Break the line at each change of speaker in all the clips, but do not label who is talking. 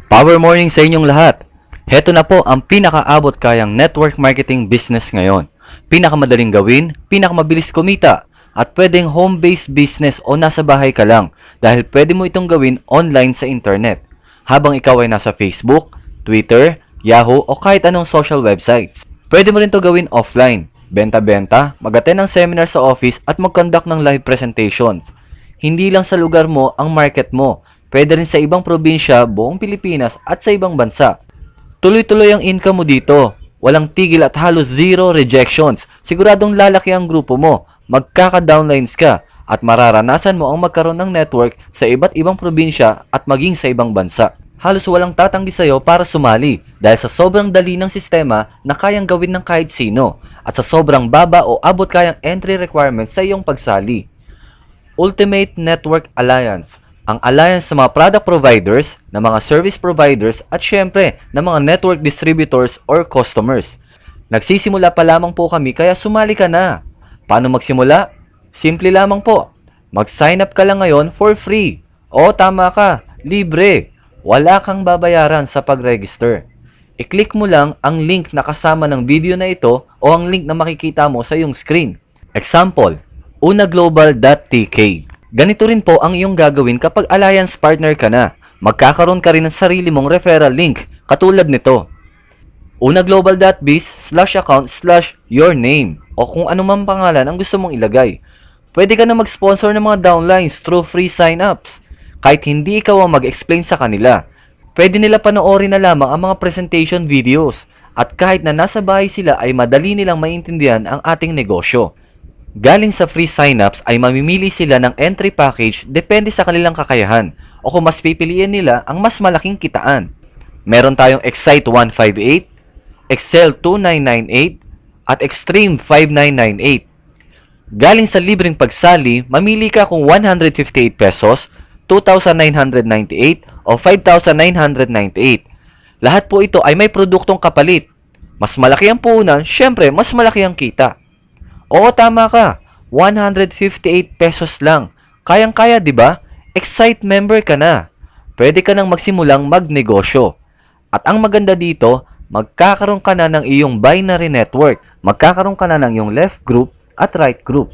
Power morning sa inyong lahat. Heto na po ang pinakaabot kayang network marketing business ngayon. Pinakamadaling gawin, pinakamabilis kumita, at pwedeng home-based business o nasa bahay ka lang dahil pwede mo itong gawin online sa internet. Habang ikaw ay nasa Facebook, Twitter, Yahoo o kahit anong social websites. Pwede mo rin to gawin offline. Benta-benta, mag-attend ng seminar sa office at mag-conduct ng live presentations. Hindi lang sa lugar mo ang market mo. Pwede rin sa ibang probinsya, buong Pilipinas at sa ibang bansa. Tuloy-tuloy ang income mo dito. Walang tigil at halos zero rejections. Siguradong lalaki ang grupo mo. Magkaka-downlines ka at mararanasan mo ang magkaroon ng network sa iba't ibang probinsya at maging sa ibang bansa. Halos walang tatanggi sa'yo para sumali dahil sa sobrang dali ng sistema na kayang gawin ng kahit sino at sa sobrang baba o abot kayang entry requirements sa iyong pagsali. Ultimate Network Alliance, ang alliance sa mga product providers, ng mga service providers at syempre ng mga network distributors or customers. Nagsisimula pa lamang po kami kaya sumali ka na. Paano magsimula? Simple lamang po. Mag-sign up ka lang ngayon for free. O tama ka, libre. Wala kang babayaran sa pag-register. I-click mo lang ang link na kasama ng video na ito o ang link na makikita mo sa iyong screen. Example, unaglobal.tk. Ganito rin po ang iyong gagawin kapag alliance partner ka na. Magkakaroon ka rin ng sarili mong referral link katulad nito. unaglobal.biz/account/yourname o kung anumang pangalan ang gusto mong ilagay. Pwede ka na mag-sponsor ng mga downlines through free sign-ups. Kahit hindi ikaw ang mag-explain sa kanila, pwede nila panoorin na lamang ang mga presentation videos at kahit na nasa bahay sila ay madali nilang maintindihan ang ating negosyo. Galing sa free sign-ups ay mamimili sila ng entry package depende sa kanilang kakayahan o kung mas pipiliin nila ang mas malaking kitaan. Meron tayong Excite 158, Excel 2998 at Extreme 5998. Galing sa libreng pagsali, mamili ka kung 158 pesos, 2,998 o 5,998. Lahat po ito ay may produktong kapalit. Mas malaki ang puhunan, syempre mas malaki ang kita. Oo, tama ka. 158 pesos lang. Kayang-kaya, di ba? Excite member ka na. Pwede ka nang magsimulang magnegosyo. At ang maganda dito, magkakaroon ka na ng iyong binary network. Magkakaroon ka na ng iyong left group at right group.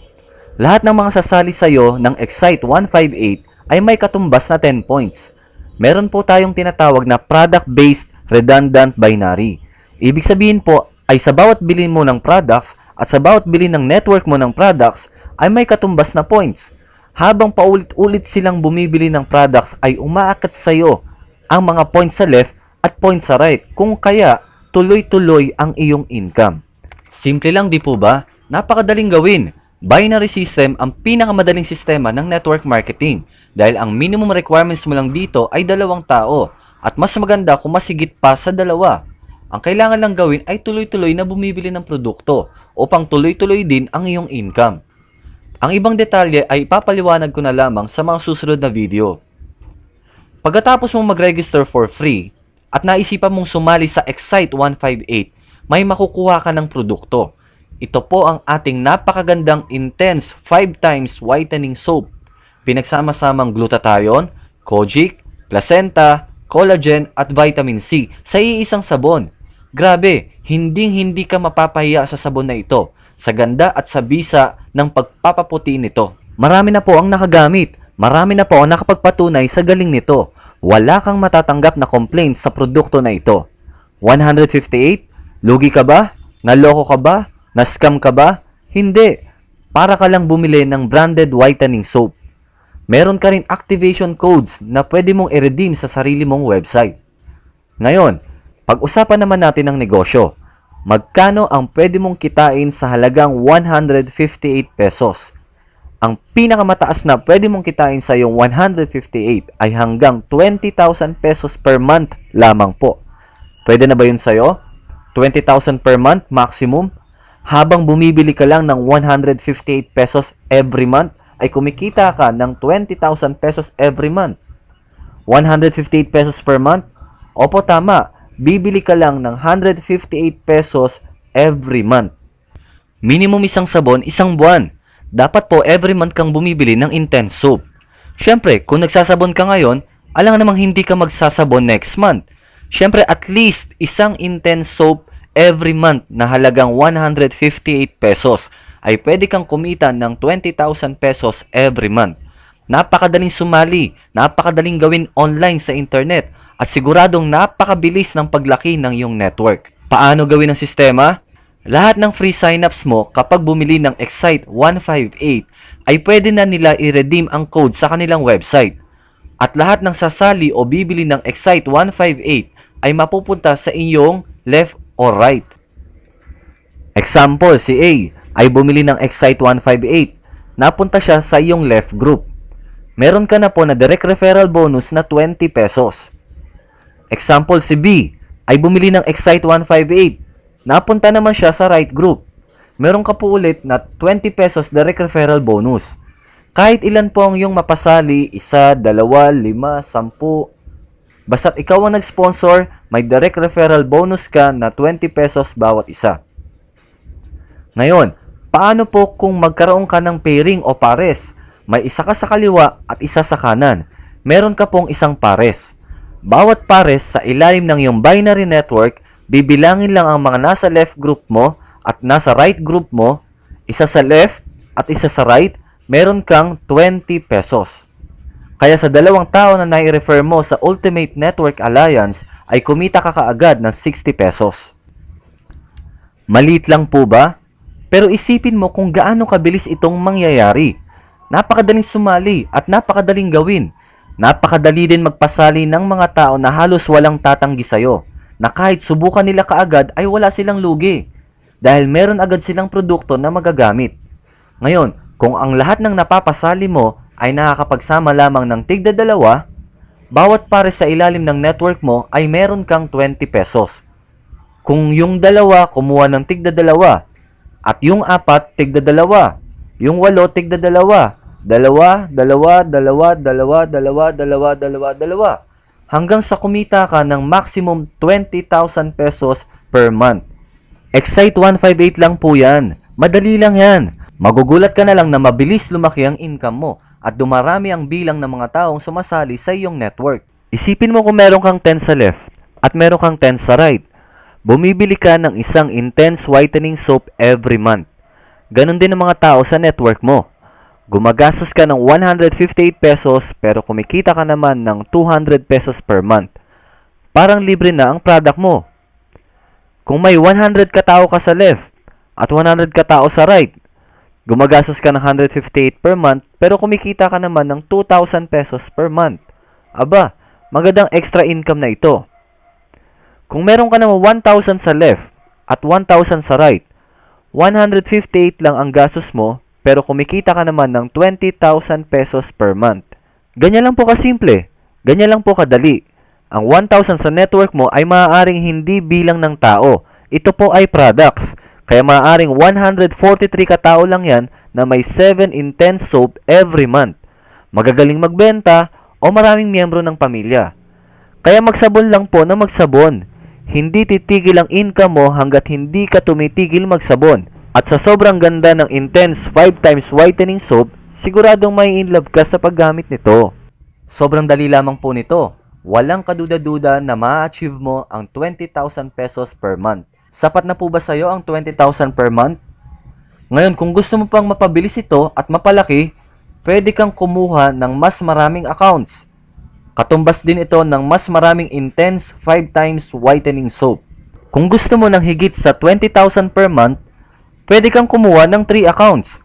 Lahat ng mga sasali sa'yo ng Excite 158 ay may katumbas na 10 points. Meron po tayong tinatawag na product-based redundant binary. Ibig sabihin po ay sa bawat bilhin mo ng products at sa bawat bili ng network mo ng products ay may katumbas na points. Habang paulit-ulit silang bumibili ng products ay umaakat sa iyo ang mga points sa left at points sa right. Kung kaya, tuloy-tuloy ang iyong income. Simple lang di po ba? Napakadaling gawin. Binary system ang pinakamadaling sistema ng network marketing dahil ang minimum requirements mo lang dito ay 2 tao at mas maganda kung masigit pa sa 2. Ang kailangan lang gawin ay tuloy-tuloy na bumibili ng produkto upang tuloy-tuloy din ang iyong income. Ang ibang detalye ay ipapaliwanag ko na lamang sa mga susunod na video. Pagkatapos mong mag-register for free at naisipan mong sumali sa Excite 158, may makukuha ka ng produkto. Ito po ang ating napakagandang Intense 5 times Whitening Soap. Pinagsama-samang glutathione, kojic, placenta, collagen at vitamin C sa iisang sabon. Grabe, hinding-hindi ka mapapahiya sa sabon na ito, sa ganda at sa bisa ng pagpapaputi nito. Marami na po ang nakagamit, marami na po ang nakapagpatunay sa galing nito. Wala kang matatanggap na complaints sa produkto na ito. 158? Lugi ka ba? Naloko ka ba? Na-scam ka ba? Hindi. Para ka lang bumili ng branded whitening soap. Meron ka rin activation codes na pwede mong i-redeem sa sarili mong website. Ngayon, pag-usapan naman natin ang negosyo. Magkano ang pwede mong kitain sa halagang 158 pesos? Ang pinakamataas na pwede mong kitain sa iyong 158 ay hanggang 20,000 pesos per month lamang po. Pwede na ba yun sa'yo? 20,000 per month maximum? Habang bumibili ka lang ng 158 pesos every month, ay kumikita ka ng 20,000 pesos every month. 158 pesos per month? Opo, tama. Bibili ka lang ng 158 pesos every month. Minimum isang sabon, isang buwan. Dapat po every month kang bumibili ng Intense Soap. Syempre, kung nagsasabon ka ngayon, Alam namang hindi ka magsasabon next month. Siyempre, at least isang intense soap every month na halagang 158 pesos ay pwede kang kumita ng 20,000 pesos every month. Napakadaling sumali, napakadaling gawin online sa internet at siguradong napakabilis ng paglaki ng iyong network. Paano gawin ang sistema? Lahat ng free signups mo kapag bumili ng Excite 158 ay pwede na nila i-redeem ang code sa kanilang website. At lahat ng sasali o bibili ng Excite 158 ay mapupunta sa inyong left or right. Example, si A ay bumili ng Excite 158. Napunta siya sa iyong left group. Meron ka na po na direct referral bonus na 20 pesos. Example, si B ay bumili ng Excite 158. Napunta naman siya sa right group. Meron ka po ulit na 20 pesos direct referral bonus. Kahit ilan po ang iyong mapasali, 1, 2, 5, 10. Basta't ikaw ang nag-sponsor, may direct referral bonus ka na 20 pesos bawat isa. Ngayon, paano po kung magkaroon ka ng pairing o pares? May isa ka sa kaliwa at isa sa kanan. Meron ka pong isang pares. Bawat pares sa ilalim ng iyong binary network, bibilangin lang ang mga nasa left group mo at nasa right group mo. Isa sa left at isa sa right, meron kang 20 pesos. Kaya sa dalawang tao na nai-refer mo sa Ultimate Network Alliance ay kumita ka kaagad ng 60 pesos. Maliit lang po ba? Pero isipin mo kung gaano kabilis itong mangyayari. Napakadaling sumali at napakadaling gawin. Napakadali din magpasali ng mga tao na halos walang tatanggi sa'yo, na kahit subukan nila kaagad ay wala silang lugi dahil meron agad silang produkto na magagamit. Ngayon, kung ang lahat ng napapasali mo ay nakakapagsama lamang ng tigda dalawa, bawat pares sa ilalim ng network mo ay meron kang 20 pesos. Kung yung dalawa kumuha ng tigda dalawa, at yung 4 tigda dalawa, yung 8 tigda dalawa, dalawa, hanggang sa kumita ka ng maximum 20,000 pesos per month. Excite 158 lang po yan. Madali lang yan. Magugulat ka na lang na mabilis lumaki ang income mo at dumarami ang bilang ng mga taong sumasali sa iyong network. Isipin mo kung meron kang 10 sa left at meron kang 10 sa right. Bumibili ka ng isang intense whitening soap every month. Ganon din ang mga tao sa network mo. Gumagastos ka ng 158 pesos pero kumikita ka naman ng 200 pesos per month. Parang libre na ang product mo. Kung may 100 katao ka sa left at 100 katao sa right, gumagastos ka ng 158 per month pero kumikita ka naman ng 2,000 pesos per month. Aba, magandang extra income na ito. Kung meron ka naman 1,000 sa left at 1,000 sa right, 158 lang ang gastos mo pero kumikita ka naman ng 20,000 pesos per month. Ganyan lang po kasimple. Ganyan lang po kadali. Ang 1,000 sa network mo ay maaaring hindi bilang ng tao. Ito po ay products. Kaya maaaring 143 katao lang yan na may 7 intense soap every month. Magagaling magbenta o maraming miyembro ng pamilya. Kaya magsabon lang po na magsabon. Hindi titigil ang income mo hanggat hindi ka tumitigil magsabon. At sa sobrang ganda ng intense 5 times whitening soap, siguradong may in love ka sa paggamit nito. Sobrang dali lamang po nito. Walang kaduda-duda na ma-achieve mo ang 20,000 pesos per month. Sapat na po ba sa'yo ang 20,000 per month? Ngayon, kung gusto mo pang mapabilis ito at mapalaki, pwede kang kumuha ng mas maraming accounts. Katumbas din ito ng mas maraming intense 5 times whitening soap. Kung gusto mo ng higit sa 20,000 per month, pwede kang kumuha ng 3 accounts.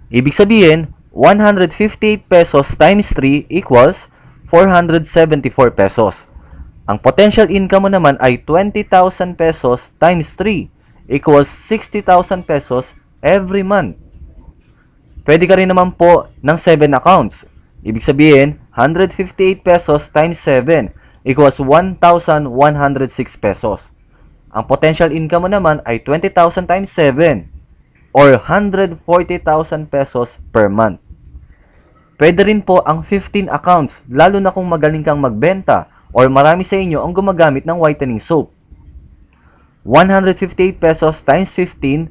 Ibig sabihin, 158 pesos times 3 equals 474 pesos. Ang potential income mo naman ay 20,000 pesos times 3 equals 60,000 pesos every month. Pwede ka rin naman po ng 7 accounts. Ibig sabihin, 158 pesos times 7 equals 1,106 pesos. Ang potential income mo naman ay 20,000 times 7 or 140,000 pesos per month. Pwede rin po ang 15 accounts, lalo na kung magaling kang magbenta or marami sa inyo ang gumagamit ng whitening soap. 158 pesos times 15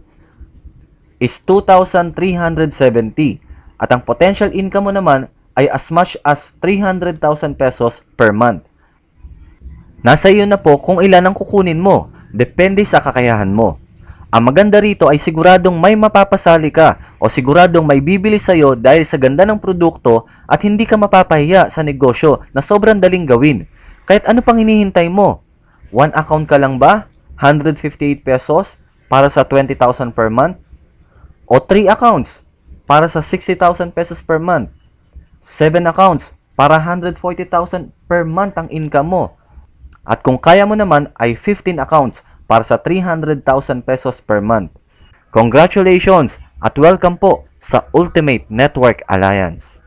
is 2,370 at ang potential income mo naman ay as much as 300,000 pesos per month. Nasa iyo na po kung ilan ang kukunin mo, depende sa kakayahan mo. Ang maganda rito ay siguradong may mapapasali ka o siguradong may bibili sa'yo dahil sa ganda ng produkto at hindi ka mapapahiya sa negosyo na sobrang daling gawin. Kahit ano pang hinihintay mo? One account ka lang ba? 158 pesos para sa 20,000 per month? O 3 accounts para sa 60,000 pesos per month? 7 accounts para 140,000 per month ang income mo? At kung kaya mo naman ay 15 accounts para sa 300,000 pesos per month. Congratulations at welcome po sa Ultimate Network Alliance.